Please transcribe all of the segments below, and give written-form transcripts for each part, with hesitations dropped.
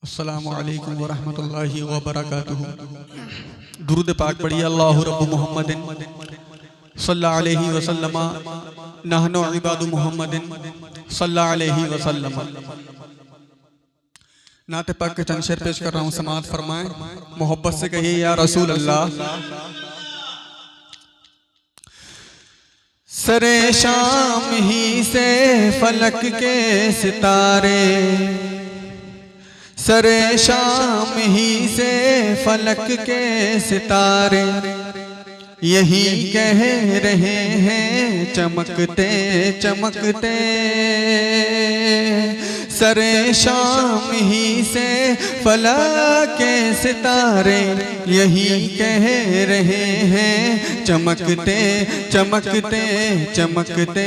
अस्सलामु अलैकुम व रहमतुल्लाहि व बरकातुहू। दुरूद पाक पढ़िए। अल्लाहु रब्बु मुहम्मदिन सल्लल्लाहु अलैहि वसल्लम नहनु इबादु मुहम्मदिन सल्लल्लाहु अलैहि वसल्लम। नाते पाक के चंद शेर पेश कर रहा हूँ, समाअत फरमाएं। मोहब्बत से कहिए या रसूल अल्लाह। सरे शाम ही से फलक के सितारे, सरे शाम ही से फलक के सितारे यही कह रहे हैं चमकते चमकते। सरे शाम ही से फलक के सितारे यही कह रहे हैं चमकते चमकते चमकते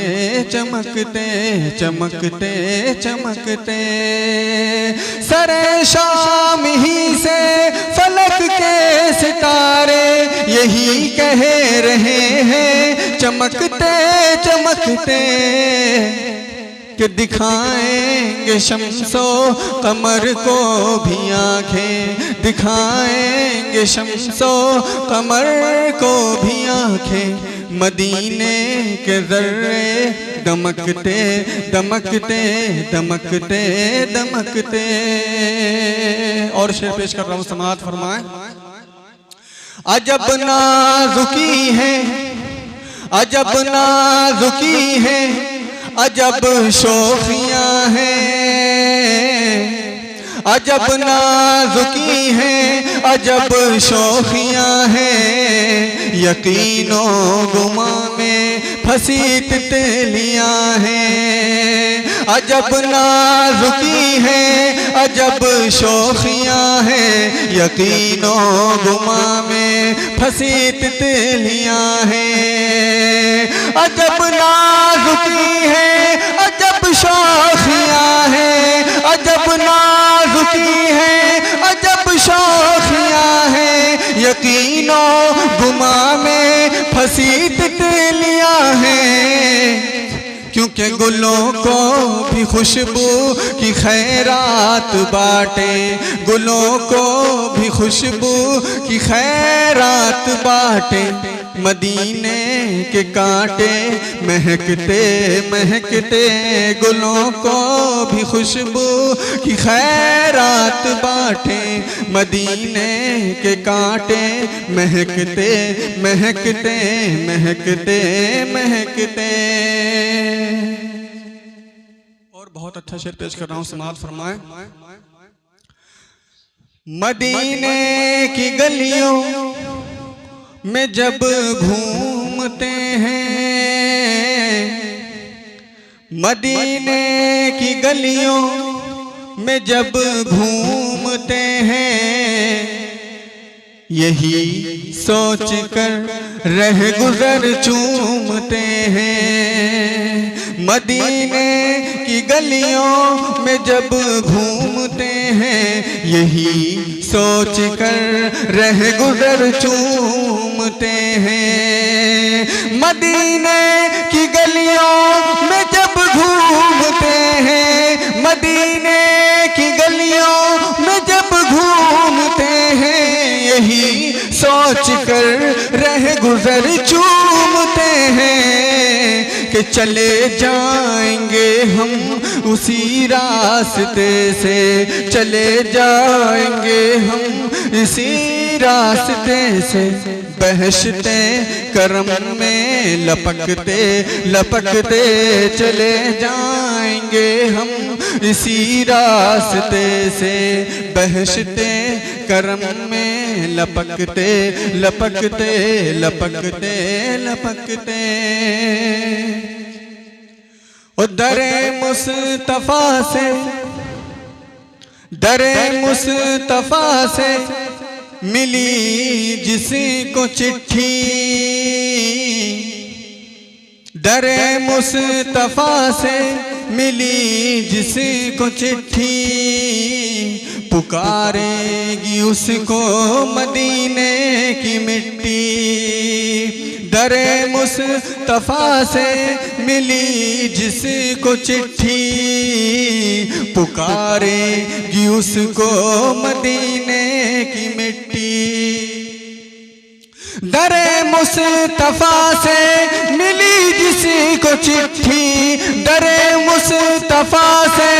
चमकते चमकते चमकते। सरे शाम ही से फलक के सितारे यही कह रहे हैं चमकते चमकते कि दिखाएंगे शम्सो कमर को भी आंखें, दिखाएंगे शम्सो कमर को भी आंखें। मदीने के ज़र्रे दमकते दमकते दमकते दमकते। और शेर पेश कर रहा हूँ, समाअत फरमाएं। अजब नाजुकी है, अजब नाजुकी है, अजब शोखियाँ हैं। अजब नाजुकी है, अजब शोखियाँ हैं। यकीनो गुमा में फंसी तितलियाँ हैं। अजब नाजुकी है, अजब शोखियाँ हैं। यकीनो गुमा में फंसी तितलियाँ हैं। अजब नाजुकी है, अजब शोखियाँ हैं। अजब नाजुकी है, अजब शोखियाँ हैं। यकीनो गुमा में फंसी तितलियाँ हैं। क्योंकि गुलों को भी खुशबू की खैरात बाटे, गुलों को भी खुशबू की खैरात बाटे। मदीने के कांटे महकते महकते, गुलों को भी खुशबू की खैरात बाटे। मदीने के कांटे महकते महकते महकते महकते। और बहुत अच्छा शेर पेश कर रहा हूँ, समाअत फरमाएं। मदीने की गलियों में जब घूमते हैं, मदीने की गलियों में जब घूमते हैं। यही सोच कर रह गुजर चूमते हैं। मदीने की गलियों में जब घूमते हैं, यही सोच कर रह गुजर चूमते हैं। मदीने की गलियों में जब घूमते हैं, मदीने की गलियों में जब घूमते हैं। यही सोच कर रह गुजर चूमते हैं कि चले जाएंगे हम उसी रास्ते से, चले जाएंगे हम इसी रास्ते से। बहशते करम में लपकते लपकते चले जाएंगे हम इसी रास्ते से। बहशते करम में लपकते लपकते लपकते लपकते। ओ दरे मुस्तफा से, दरे मुस्तफा से मिली जिसको चिट्ठी। दरे मुस्तफा से मिली जिसको चिट्ठी। पुकारेगी उसको मदीने की मिट्टी। दरे मुस्तफा से मिली जिसको चिट्ठी। पुकारेगी उसको मदीने की मिट्टी। दरे मुस्तफा से मिली जिसको चिट्ठी, दरे मुस्तफा से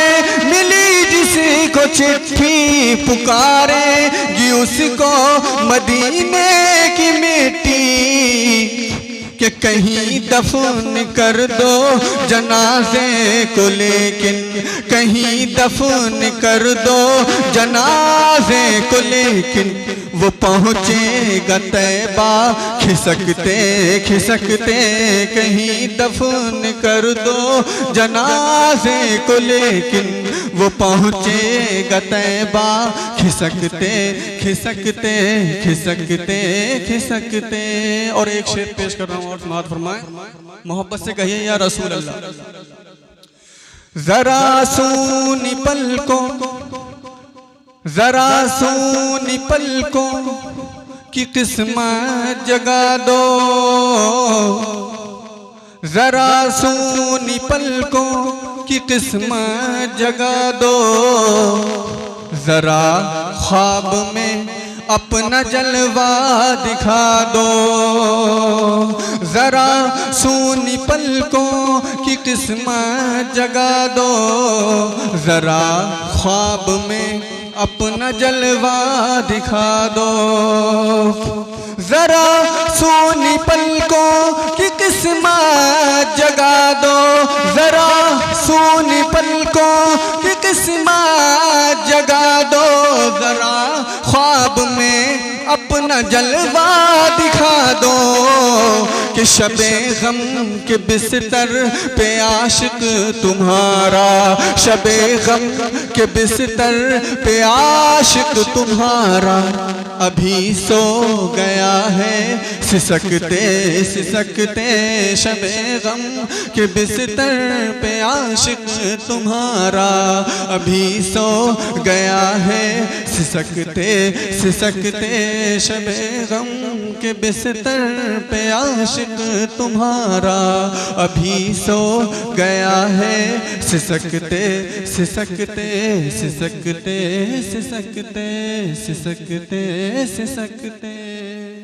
मिली जिसको चिट्ठी, पुकारेगी उसको मदीने की मिट्टी। कि कहीं दफन कर दो जनाजे को, लेकिन कहीं दफन कर दो जनाजे को, लेकिन वो पहुँचेगा तैबा खिसकते खिसकते। कहीं दफन कर दो जनाजे को, लेकिन वो पहुँचेगा तैबा खिसकते खिसकते खिसकते खिसकते। और एक शेर पेश कर रहा हूँ और समाअत फरमाएं। मोहब्बत से कहिए या रसूल अल्लाह। जरा सूनी पलकों, जरा सूनी पलकों की किस्मत जगा दो, जरा सूनी पलकों की किस्मत जगा दो। जरा ख्वाब में अपना जलवा दिखा दो, जरा सूनी पलकों की किस्मत जगा दो। जरा ख्वाब में अपना जलवा दिखा दो, जरा सूनी पलकों की किस्मत जगा दो। जरा सूनी पलकों की किस्मत जगा दो, जरा ख्वाब में अपना जलवा दिखा दो। कि शबे गम के बिस्तर पे आशिक तुम्हारा, शबे गम के बिस्तर पे आशिक तुम्हारा अभी सो गया है सिसकते सिसकते। शबे गम के बिस्तर पे आशिक तुम्हारा अभी सो गया है सिसकते सिसकते। शबे गम के बिस्तर पे आशिक तुम्हारा अभी सो गया है सिसकते सिसकते सिसकते सिसकते सिसकते सिसकते।